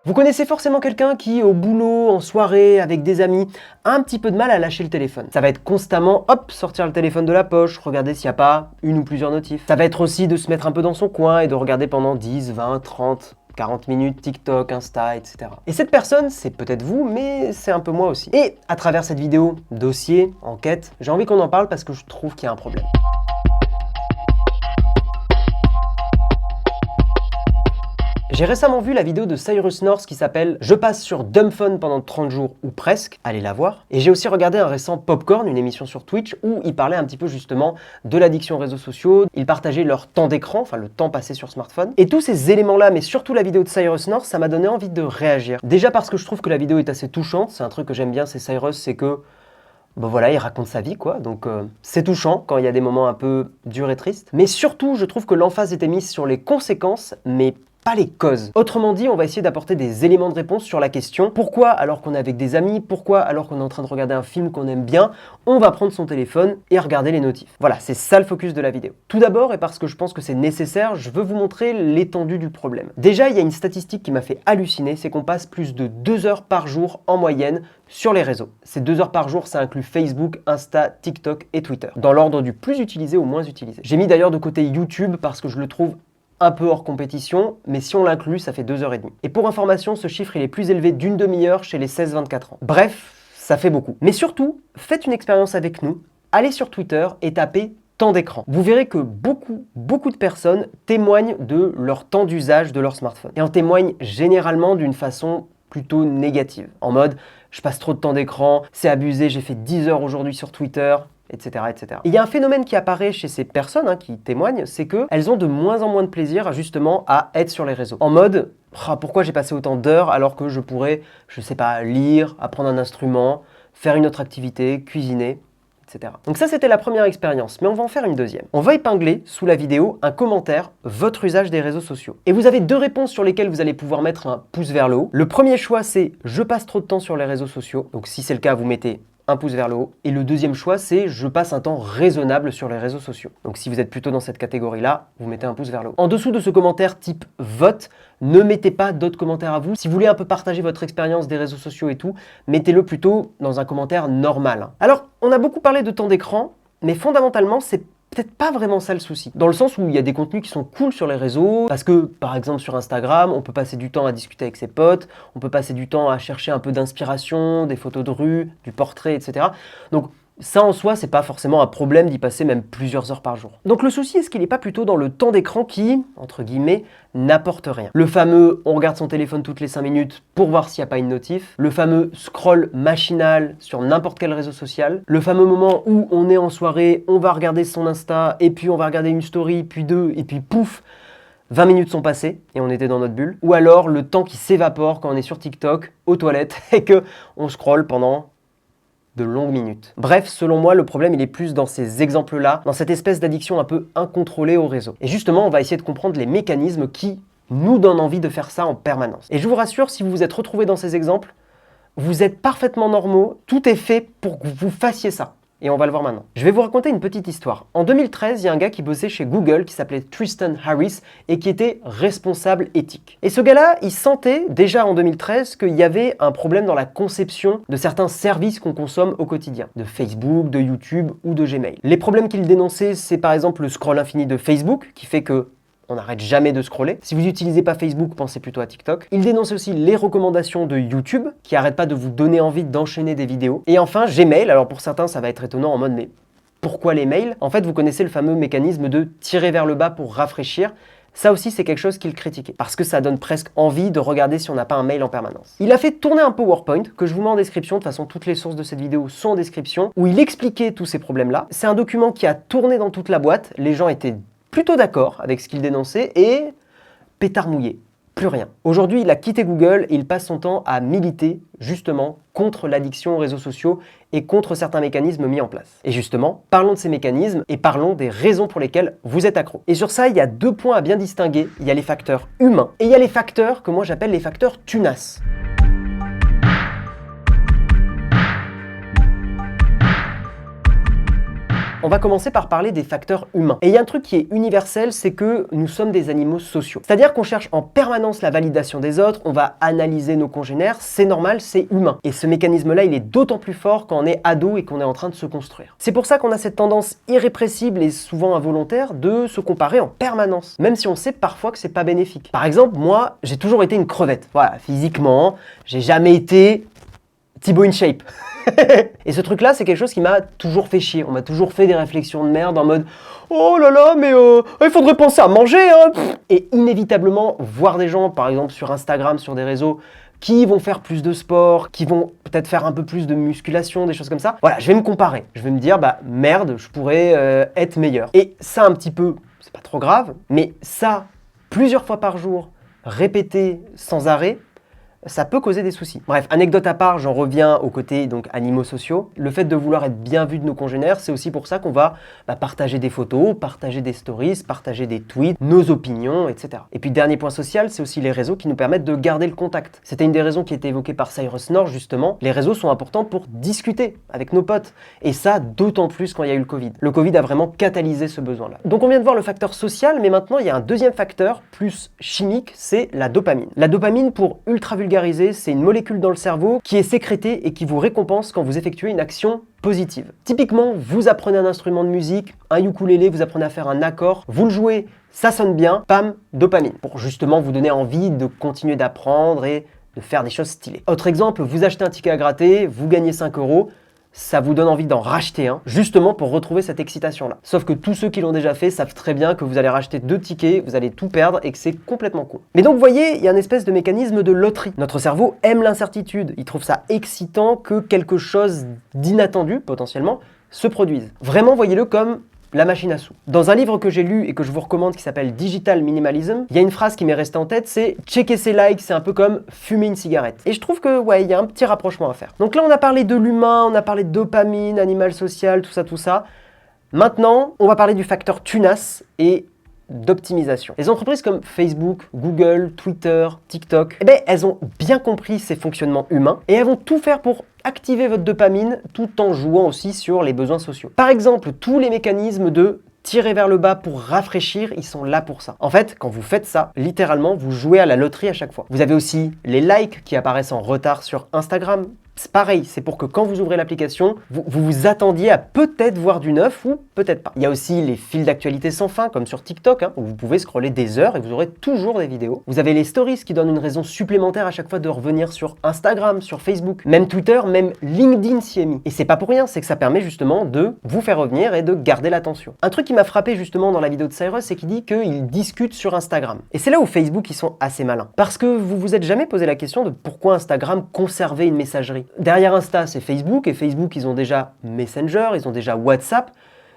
Vous connaissez forcément quelqu'un qui, au boulot, en soirée, avec des amis, a un petit peu de mal à lâcher le téléphone. Ça va être constamment, hop, sortir le téléphone de la poche, regarder s'il n'y a pas une ou plusieurs notifs. Ça va être aussi de se mettre un peu dans son coin et de regarder pendant 10, 20, 30, 40 minutes TikTok, Insta, etc. Et cette personne, c'est peut-être vous, mais c'est un peu moi aussi. Et à travers cette vidéo, dossier, enquête, j'ai envie qu'on en parle parce que je trouve qu'il y a un problème. J'ai récemment vu la vidéo de Cyrus North qui s'appelle « Je passe sur Dumb Phone pendant 30 jours ou presque », allez la voir. Et j'ai aussi regardé un récent Popcorn, une émission sur Twitch, où ils parlaient un petit peu justement de l'addiction aux réseaux sociaux, ils partageaient leur temps d'écran, enfin le temps passé sur smartphone. Et tous ces éléments-là, mais surtout la vidéo de Cyrus North, ça m'a donné envie de réagir. Déjà parce que je trouve que la vidéo est assez touchante, c'est un truc que j'aime bien, c'est Cyrus, c'est que bon voilà, il raconte sa vie quoi, donc c'est touchant quand il y a des moments un peu durs et tristes. Mais surtout, je trouve que l'emphase était mise sur les conséquences, mais pas les causes. Autrement dit, on va essayer d'apporter des éléments de réponse sur la question pourquoi, alors qu'on est avec des amis, pourquoi, alors qu'on est en train de regarder un film qu'on aime bien, on va prendre son téléphone et regarder les notifs. Voilà, c'est ça le focus de la vidéo. Tout d'abord, et parce que je pense que c'est nécessaire, je veux vous montrer l'étendue du problème. Déjà, il y a une statistique qui m'a fait halluciner, c'est qu'on passe plus de 2 heures par jour en moyenne sur les réseaux. Ces 2 heures par jour, ça inclut Facebook, Insta, TikTok et Twitter, dans l'ordre du plus utilisé au moins utilisé. J'ai mis d'ailleurs de côté YouTube parce que je le trouve un peu hors compétition, mais si on l'inclut, ça fait 2h30. Et pour information, ce chiffre il est plus élevé d'une demi-heure chez les 16-24 ans. Bref, ça fait beaucoup. Mais surtout, faites une expérience avec nous, allez sur Twitter et tapez temps d'écran. Vous verrez que beaucoup de personnes témoignent de leur temps d'usage de leur smartphone. Et en témoignent généralement d'une façon plutôt négative. En mode, je passe trop de temps d'écran, c'est abusé, j'ai fait 10 heures aujourd'hui sur Twitter, etc., etc. Il y a un phénomène qui apparaît chez ces personnes qui témoignent, c'est qu'elles ont de moins en moins de plaisir justement à être sur les réseaux. En mode, pourquoi j'ai passé autant d'heures alors que je pourrais, je sais pas, lire, apprendre un instrument, faire une autre activité, cuisiner, etc. Donc ça, c'était la première expérience, mais on va en faire une deuxième. On va épingler sous la vidéo un commentaire, votre usage des réseaux sociaux. Et vous avez 2 réponses sur lesquelles vous allez pouvoir mettre un pouce vers le haut. Le premier choix, c'est « Je passe trop de temps sur les réseaux sociaux ». Donc si c'est le cas, vous mettez un pouce vers le haut. Et le deuxième choix, c'est « Je passe un temps raisonnable sur les réseaux sociaux ». Donc si vous êtes plutôt dans cette catégorie-là, vous mettez un pouce vers le haut. En dessous de ce commentaire type vote, ne mettez pas d'autres commentaires à vous. Si vous voulez un peu partager votre expérience des réseaux sociaux et tout, mettez-le plutôt dans un commentaire normal. Alors, on a beaucoup parlé de temps d'écran, mais fondamentalement, c'est peut-être pas vraiment ça le souci. Dans le sens où il y a des contenus qui sont cool sur les réseaux, parce que par exemple sur Instagram, on peut passer du temps à discuter avec ses potes, on peut passer du temps à chercher un peu d'inspiration, des photos de rue, du portrait, etc. Donc ça en soi, c'est pas forcément un problème d'y passer même plusieurs heures par jour. Donc le souci, est-ce qu'il n'est pas plutôt dans le temps d'écran qui, entre guillemets, n'apporte rien? Le fameux on regarde son téléphone toutes les 5 minutes pour voir s'il n'y a pas une notif, le fameux scroll machinal sur n'importe quel réseau social, le fameux moment où on est en soirée, on va regarder son Insta, et puis on va regarder une story, puis 2, et puis pouf, 20 minutes sont passées et on était dans notre bulle. Ou alors le temps qui s'évapore quand on est sur TikTok, aux toilettes, et que on scrolle pendant de longues minutes. Bref, selon moi, le problème il est plus dans ces exemples-là, dans cette espèce d'addiction un peu incontrôlée au réseau. Et justement, on va essayer de comprendre les mécanismes qui nous donnent envie de faire ça en permanence. Et je vous rassure, si vous vous êtes retrouvés dans ces exemples, vous êtes parfaitement normaux, tout est fait pour que vous fassiez ça. Et on va le voir maintenant. Je vais vous raconter une petite histoire. En 2013, il y a un gars qui bossait chez Google qui s'appelait Tristan Harris et qui était responsable éthique. Et ce gars-là, il sentait déjà en 2013 qu'il y avait un problème dans la conception de certains services qu'on consomme au quotidien, de Facebook, de YouTube ou de Gmail. Les problèmes qu'il dénonçait, c'est par exemple le scroll infini de Facebook qui fait que on n'arrête jamais de scroller. Si vous n'utilisez pas Facebook, pensez plutôt à TikTok. Il dénonce aussi les recommandations de YouTube, qui n'arrêtent pas de vous donner envie d'enchaîner des vidéos. Et enfin, Gmail. Alors pour certains, ça va être étonnant en mode, mais pourquoi les mails? En fait, vous connaissez le fameux mécanisme de tirer vers le bas pour rafraîchir. Ça aussi, c'est quelque chose qu'il critiquait, parce que ça donne presque envie de regarder si on n'a pas un mail en permanence. Il a fait tourner un PowerPoint, que je vous mets en description, de toute façon, toutes les sources de cette vidéo sont en description, où il expliquait tous ces problèmes-là. C'est un document qui a tourné dans toute la boîte, les gens étaient plutôt d'accord avec ce qu'il dénonçait et pétard mouillé, plus rien. Aujourd'hui, il a quitté Google et il passe son temps à militer justement contre l'addiction aux réseaux sociaux et contre certains mécanismes mis en place. Et justement, parlons de ces mécanismes et parlons des raisons pour lesquelles vous êtes accro. Et sur ça, il y a 2 points à bien distinguer. Il y a les facteurs humains et il y a les facteurs que moi j'appelle les facteurs tunas. On va commencer par parler des facteurs humains. Et il y a un truc qui est universel, c'est que nous sommes des animaux sociaux. C'est-à-dire qu'on cherche en permanence la validation des autres, on va analyser nos congénères, c'est normal, c'est humain. Et ce mécanisme-là, il est d'autant plus fort quand on est ado et qu'on est en train de se construire. C'est pour ça qu'on a cette tendance irrépressible et souvent involontaire de se comparer en permanence, même si on sait parfois que c'est pas bénéfique. Par exemple, moi, j'ai toujours été une crevette. Voilà, physiquement, j'ai jamais été Thibaut in shape. Et ce truc-là, c'est quelque chose qui m'a toujours fait chier. On m'a toujours fait des réflexions de merde en mode « Oh là là, mais il faudrait penser à manger, hein !» Et inévitablement, voir des gens, par exemple sur Instagram, sur des réseaux, qui vont faire plus de sport, qui vont peut-être faire un peu plus de musculation, des choses comme ça. Voilà, je vais me comparer. Je vais me dire « Bah merde, je pourrais être meilleur. » Et ça, un petit peu, c'est pas trop grave, mais ça, plusieurs fois par jour, répété sans arrêt, ça peut causer des soucis. Bref, anecdote à part, j'en reviens au côté donc animaux sociaux. Le fait de vouloir être bien vu de nos congénères, c'est aussi pour ça qu'on va partager des photos, partager des stories, partager des tweets, nos opinions, etc. Et puis dernier point social, c'est aussi les réseaux qui nous permettent de garder le contact. C'était une des raisons qui était évoquée par Cyrus North justement. Les réseaux sont importants pour discuter avec nos potes. Et ça, d'autant plus quand il y a eu le Covid. Le Covid a vraiment catalysé ce besoin-là. Donc on vient de voir le facteur social, mais maintenant il y a un deuxième facteur, plus chimique, c'est la dopamine. La dopamine, pour ultra vulgariser, c'est une molécule dans le cerveau qui est sécrétée et qui vous récompense quand vous effectuez une action positive. Typiquement, vous apprenez un instrument de musique, un ukulélé, vous apprenez à faire un accord, vous le jouez, ça sonne bien, pam, dopamine, pour justement vous donner envie de continuer d'apprendre et de faire des choses stylées. Autre exemple, vous achetez un ticket à gratter, vous gagnez 5 €, ça vous donne envie d'en racheter un, justement pour retrouver cette excitation-là. Sauf que tous ceux qui l'ont déjà fait savent très bien que vous allez racheter 2 tickets, vous allez tout perdre et que c'est complètement con. Mais donc vous voyez, il y a une espèce de mécanisme de loterie. Notre cerveau aime l'incertitude, il trouve ça excitant que quelque chose d'inattendu, potentiellement, se produise. Vraiment, voyez-le comme la machine à sous. Dans un livre que j'ai lu et que je vous recommande qui s'appelle Digital Minimalism, il y a une phrase qui m'est restée en tête, c'est « checker ses likes, c'est un peu comme fumer une cigarette ». Et je trouve que, ouais, il y a un petit rapprochement à faire. Donc là, on a parlé de l'humain, on a parlé de dopamine, animal social, tout ça. Maintenant, on va parler du facteur tunas et d'optimisation. Les entreprises comme Facebook, Google, Twitter, TikTok, eh ben, elles ont bien compris ces fonctionnements humains et elles vont tout faire pour activer votre dopamine tout en jouant aussi sur les besoins sociaux. Par exemple, tous les mécanismes de tirer vers le bas pour rafraîchir, ils sont là pour ça. En fait, quand vous faites ça, littéralement, vous jouez à la loterie à chaque fois. Vous avez aussi les likes qui apparaissent en retard sur Instagram. C'est pareil, c'est pour que quand vous ouvrez l'application, vous vous attendiez à peut-être voir du neuf ou peut-être pas. Il y a aussi les fils d'actualité sans fin, comme sur TikTok, où vous pouvez scroller des heures et vous aurez toujours des vidéos. Vous avez les stories qui donnent une raison supplémentaire à chaque fois de revenir sur Instagram, sur Facebook, même Twitter, même LinkedIn s'y est mis. Et c'est pas pour rien, c'est que ça permet justement de vous faire revenir et de garder l'attention. Un truc qui m'a frappé justement dans la vidéo de Cyrus, c'est qu'il dit qu'ils discutent sur Instagram. Et c'est là où Facebook, ils sont assez malins. Parce que vous vous êtes jamais posé la question de pourquoi Instagram conservait une messagerie. Derrière Insta, c'est Facebook, et Facebook, ils ont déjà Messenger, ils ont déjà WhatsApp.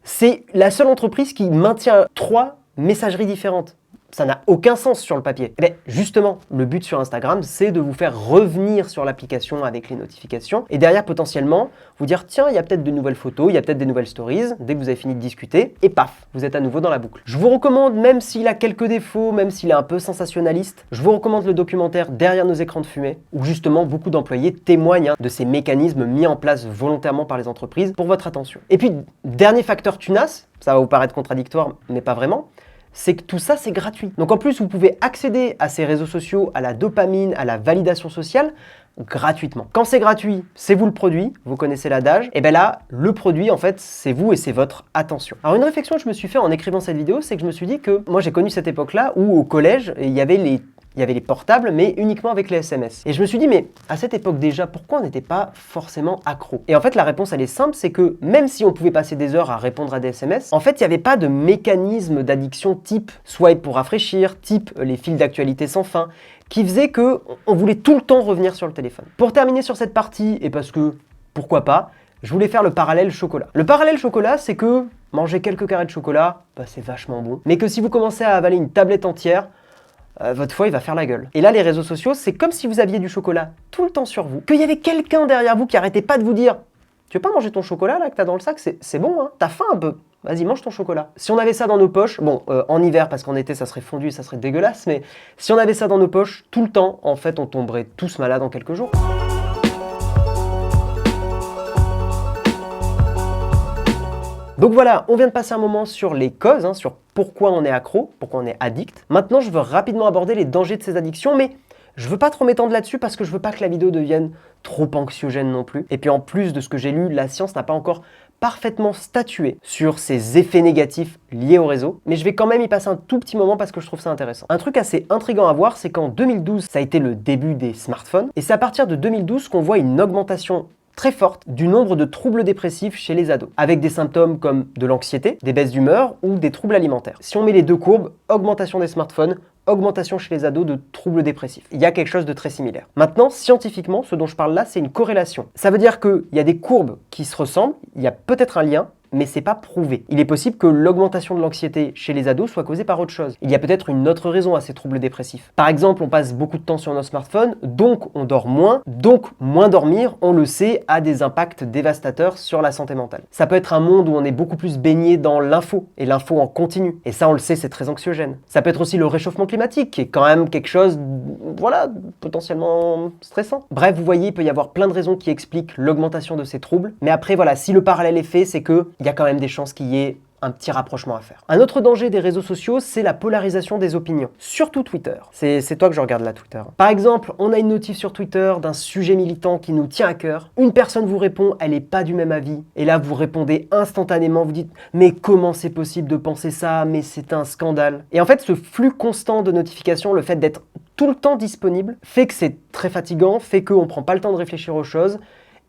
C'est la seule entreprise qui maintient 3 messageries différentes. Ça n'a aucun sens sur le papier. Mais justement, le but sur Instagram, c'est de vous faire revenir sur l'application avec les notifications et derrière, potentiellement, vous dire tiens, il y a peut-être de nouvelles photos, il y a peut-être des nouvelles stories, dès que vous avez fini de discuter, et paf, vous êtes à nouveau dans la boucle. Je vous recommande, même s'il a quelques défauts, même s'il est un peu sensationnaliste, je vous recommande le documentaire Derrière nos écrans de fumée, où justement beaucoup d'employés témoignent de ces mécanismes mis en place volontairement par les entreprises pour votre attention. Et puis, dernier facteur tunas, ça va vous paraître contradictoire, mais pas vraiment, c'est que tout ça, c'est gratuit. Donc en plus, vous pouvez accéder à ces réseaux sociaux, à la dopamine, à la validation sociale, gratuitement. Quand c'est gratuit, c'est vous le produit, vous connaissez l'adage, et bien là, le produit, en fait, c'est vous et c'est votre attention. Alors une réflexion que je me suis fait en écrivant cette vidéo, c'est que je me suis dit que moi, j'ai connu cette époque-là où au collège, il y avait les portables, mais uniquement avec les SMS. Et je me suis dit, mais à cette époque déjà, pourquoi on n'était pas forcément accro? Et en fait, la réponse, elle est simple, c'est que même si on pouvait passer des heures à répondre à des SMS, en fait, il n'y avait pas de mécanisme d'addiction type swipe pour rafraîchir, type les fils d'actualité sans fin, qui faisait que on voulait tout le temps revenir sur le téléphone. Pour terminer sur cette partie, et parce que, pourquoi pas, je voulais faire le parallèle chocolat. Le parallèle chocolat, c'est que manger quelques carrés de chocolat, c'est vachement bon, mais que si vous commencez à avaler une tablette entière, votre foie il va faire la gueule. Et là les réseaux sociaux, c'est comme si vous aviez du chocolat tout le temps sur vous, qu'il y avait quelqu'un derrière vous qui arrêtait pas de vous dire « Tu veux pas manger ton chocolat là que t'as dans le sac, c'est bon hein, t'as faim un peu, vas-y mange ton chocolat ». Si on avait ça dans nos poches, bon en hiver parce qu'en été ça serait fondu et ça serait dégueulasse, mais si on avait ça dans nos poches tout le temps, en fait on tomberait tous malades en quelques jours. Donc voilà, on vient de passer un moment sur les causes, sur pourquoi on est accro, pourquoi on est addict. Maintenant, je veux rapidement aborder les dangers de ces addictions, mais je veux pas trop m'étendre là-dessus parce que je veux pas que la vidéo devienne trop anxiogène non plus. Et puis en plus de ce que j'ai lu, la science n'a pas encore parfaitement statué sur ces effets négatifs liés au réseau, mais je vais quand même y passer un tout petit moment parce que je trouve ça intéressant. Un truc assez intriguant à voir, c'est qu'en 2012, ça a été le début des smartphones, et c'est à partir de 2012 qu'on voit une augmentation très forte du nombre de troubles dépressifs chez les ados, avec des symptômes comme de l'anxiété, des baisses d'humeur ou des troubles alimentaires. Si on met les deux courbes, augmentation des smartphones, augmentation chez les ados de troubles dépressifs. Il y a quelque chose de très similaire. Maintenant, scientifiquement, ce dont je parle là, c'est une corrélation. Ça veut dire qu'il y a des courbes qui se ressemblent, il y a peut-être un lien, mais c'est pas prouvé. Il est possible que l'augmentation de l'anxiété chez les ados soit causée par autre chose. Il y a peut-être une autre raison à ces troubles dépressifs. Par exemple, on passe beaucoup de temps sur nos smartphones, donc on dort moins, donc moins dormir, on le sait, a des impacts dévastateurs sur la santé mentale. Ça peut être un monde où on est beaucoup plus baigné dans l'info, et l'info en continu. Et ça, on le sait, c'est très anxiogène. Ça peut être aussi le réchauffement climatique, qui est quand même quelque chose, voilà, potentiellement stressant. Bref, vous voyez, il peut y avoir plein de raisons qui expliquent l'augmentation de ces troubles. Mais après, voilà, si le parallèle est fait, c'est que il y a quand même des chances qu'il y ait un petit rapprochement à faire. Un autre danger des réseaux sociaux, c'est la polarisation des opinions. Surtout Twitter. C'est toi que je regarde là, Twitter. Par exemple, on a une notif sur Twitter d'un sujet militant qui nous tient à cœur. Une personne vous répond, elle n'est pas du même avis. Et là, vous répondez instantanément, vous dites « Mais comment c'est possible de penser ça? Mais c'est un scandale !» Et en fait, ce flux constant de notifications, le fait d'être tout le temps disponible, fait que c'est très fatigant, fait qu'on ne prend pas le temps de réfléchir aux choses.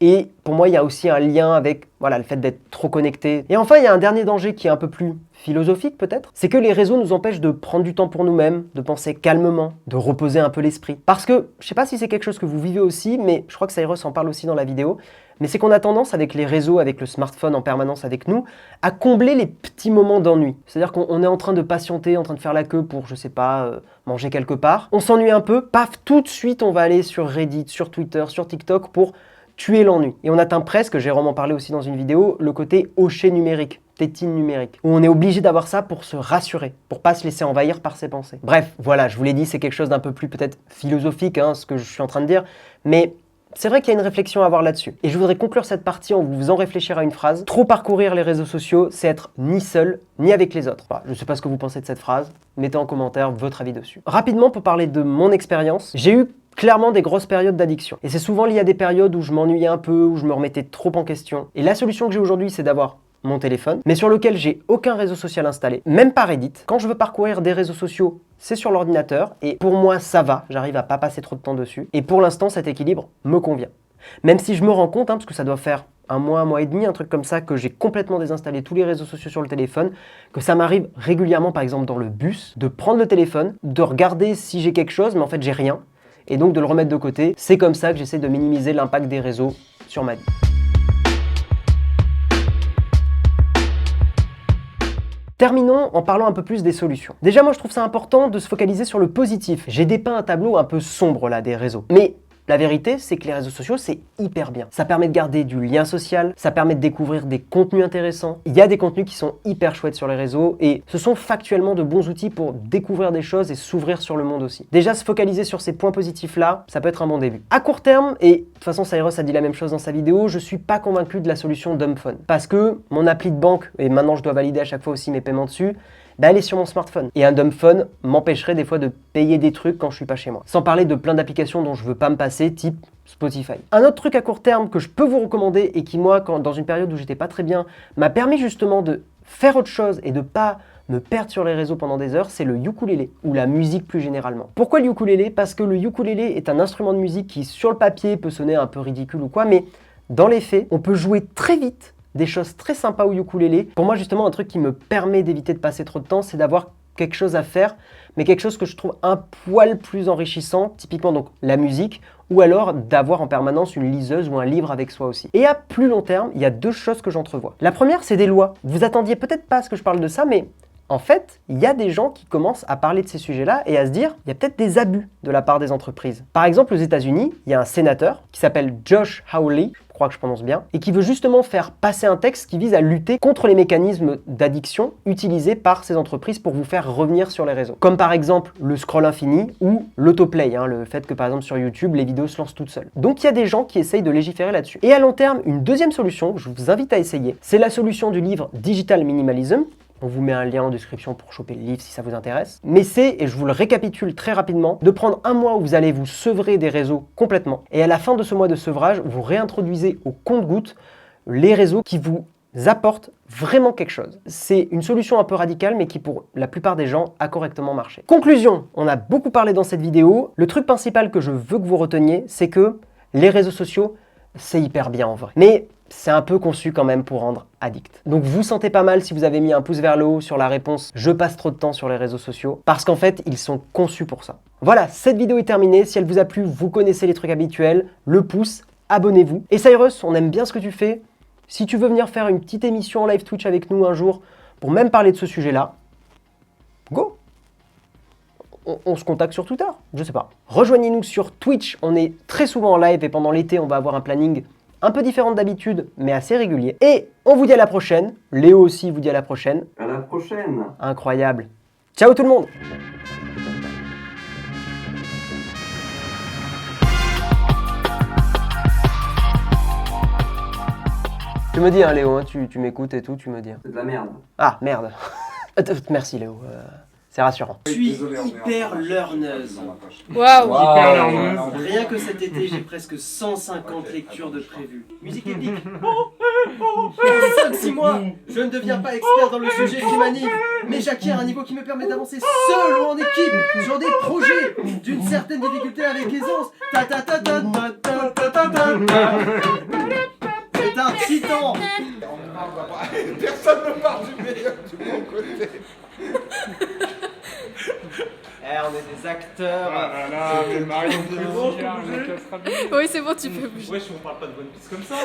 Et pour moi, il y a aussi un lien avec le fait d'être trop connecté. Et enfin, il y a un dernier danger qui est un peu plus philosophique peut-être, c'est que les réseaux nous empêchent de prendre du temps pour nous-mêmes, de penser calmement, de reposer un peu l'esprit. Parce que, je sais pas si c'est quelque chose que vous vivez aussi, mais je crois que Cyrus en parle aussi dans la vidéo, mais c'est qu'on a tendance avec les réseaux, avec le smartphone en permanence avec nous, à combler les petits moments d'ennui. C'est-à-dire qu'on est en train de patienter, en train de faire la queue pour, je sais pas, manger quelque part. On s'ennuie un peu, paf, tout de suite on va aller sur Reddit, sur Twitter, sur TikTok pour tuer l'ennui. Et on atteint presque, j'ai vraiment parlé aussi dans une vidéo, le côté hocher numérique, tétine numérique, où on est obligé d'avoir ça pour se rassurer, pour pas se laisser envahir par ses pensées. Bref, voilà, je vous l'ai dit, c'est quelque chose d'un peu plus peut-être philosophique, ce que je suis en train de dire, mais c'est vrai qu'il y a une réflexion à avoir là-dessus. Et je voudrais conclure cette partie en vous faisant réfléchir à une phrase. Trop parcourir les réseaux sociaux, c'est être ni seul, ni avec les autres. Je ne sais pas ce que vous pensez de cette phrase, mettez en commentaire votre avis dessus. Rapidement, pour parler de mon expérience, j'ai eu clairement des grosses périodes d'addiction. Et c'est souvent lié à des périodes où je m'ennuyais un peu, où je me remettais trop en question. Et la solution que j'ai aujourd'hui, c'est d'avoir mon téléphone, mais sur lequel j'ai aucun réseau social installé, même pas Reddit. Quand je veux parcourir des réseaux sociaux, c'est sur l'ordinateur, et pour moi, ça va, j'arrive à pas passer trop de temps dessus. Et pour l'instant, cet équilibre me convient. Même si je me rends compte, parce que ça doit faire un mois et demi, un truc comme ça, que j'ai complètement désinstallé tous les réseaux sociaux sur le téléphone, que ça m'arrive régulièrement, par exemple dans le bus, de prendre le téléphone, de regarder si j'ai quelque chose, mais en fait j'ai rien, et donc de le remettre de côté. C'est comme ça que j'essaie de minimiser l'impact des réseaux sur ma vie. Terminons en parlant un peu plus des solutions. Déjà, moi je trouve ça important de se focaliser sur le positif. J'ai dépeint un tableau un peu sombre là des réseaux. Mais la vérité, c'est que les réseaux sociaux, c'est hyper bien. Ça permet de garder du lien social, ça permet de découvrir des contenus intéressants. Il y a des contenus qui sont hyper chouettes sur les réseaux et ce sont factuellement de bons outils pour découvrir des choses et s'ouvrir sur le monde aussi. Déjà, se focaliser sur ces points positifs-là, ça peut être un bon début. À court terme, et de toute façon, Cyrus a dit la même chose dans sa vidéo, je suis pas convaincu de la solution Dumb Phone. Parce que mon appli de banque, et maintenant je dois valider à chaque fois aussi mes paiements dessus, elle est sur mon smartphone. Et un dumb phone m'empêcherait des fois de payer des trucs quand je suis pas chez moi. Sans parler de plein d'applications dont je veux pas me passer, type Spotify. Un autre truc à court terme que je peux vous recommander et qui moi, dans une période où j'étais pas très bien, m'a permis justement de faire autre chose et de pas me perdre sur les réseaux pendant des heures, c'est le ukulélé, ou la musique plus généralement. Pourquoi le ukulélé? Parce que le ukulélé est un instrument de musique qui, sur le papier, peut sonner un peu ridicule ou quoi, mais dans les faits, on peut jouer très vite des choses très sympas au ukulélé. Pour moi, justement, un truc qui me permet d'éviter de passer trop de temps, c'est d'avoir quelque chose à faire, mais quelque chose que je trouve un poil plus enrichissant, typiquement donc la musique, ou alors d'avoir en permanence une liseuse ou un livre avec soi aussi. Et à plus long terme, il y a deux choses que j'entrevois. La première, c'est des lois. Vous attendiez peut-être pas à ce que je parle de ça, mais en fait, il y a des gens qui commencent à parler de ces sujets-là et à se dire, il y a peut-être des abus de la part des entreprises. Par exemple, aux États-Unis, il y a un sénateur qui s'appelle Josh Hawley, je crois que je prononce bien, et qui veut justement faire passer un texte qui vise à lutter contre les mécanismes d'addiction utilisés par ces entreprises pour vous faire revenir sur les réseaux. Comme par exemple le scroll infini ou l'autoplay, le fait que par exemple sur YouTube, les vidéos se lancent toutes seules. Donc il y a des gens qui essayent de légiférer là-dessus. Et à long terme, une deuxième solution que je vous invite à essayer, c'est la solution du livre Digital Minimalism. On vous met un lien en description pour choper le livre si ça vous intéresse. Mais c'est, et je vous le récapitule très rapidement, de prendre un mois où vous allez vous sevrer des réseaux complètement. Et à la fin de ce mois de sevrage, vous réintroduisez au compte-gouttes les réseaux qui vous apportent vraiment quelque chose. C'est une solution un peu radicale, mais qui pour la plupart des gens a correctement marché. Conclusion, on a beaucoup parlé dans cette vidéo. Le truc principal que je veux que vous reteniez, c'est que les réseaux sociaux, c'est hyper bien en vrai. Mais c'est un peu conçu quand même pour rendre addict. Donc vous sentez pas mal si vous avez mis un pouce vers le haut sur la réponse « Je passe trop de temps sur les réseaux sociaux » parce qu'en fait, ils sont conçus pour ça. Voilà, cette vidéo est terminée. Si elle vous a plu, vous connaissez les trucs habituels. Le pouce, abonnez-vous. Et Cyrus, on aime bien ce que tu fais. Si tu veux venir faire une petite émission en live Twitch avec nous un jour pour même parler de ce sujet-là, go! On se contacte sur Twitter, je sais pas. Rejoignez-nous sur Twitch, on est très souvent en live et pendant l'été, on va avoir un planning un peu différent d'habitude, mais assez régulier. Et on vous dit à la prochaine. Léo aussi vous dit à la prochaine. À la prochaine. Incroyable. Ciao tout le monde. Tu me dis, hein, Léo, hein, tu m'écoutes et tout, tu me dis. C'est de la merde. Ah, merde. Merci, Léo. C'est rassurant. Je suis hyper learneuse. Waouh! Hyper learneuse. Rien que cet été, j'ai presque 150 lectures de prévues. Musique épique. 5-6 mois, je ne deviens pas expert dans le sujet qui m'anime, mais j'acquiers un niveau qui me permet d'avancer seul ou en équipe sur des projets d'une certaine difficulté avec aisance. C'est un titan. Personne ne parle du meilleur du bon côté. On est des acteurs. Ah là, mais Marion Oui, c'est bon, tu peux bouger. Wesh, on parle pas de One Piece comme ça.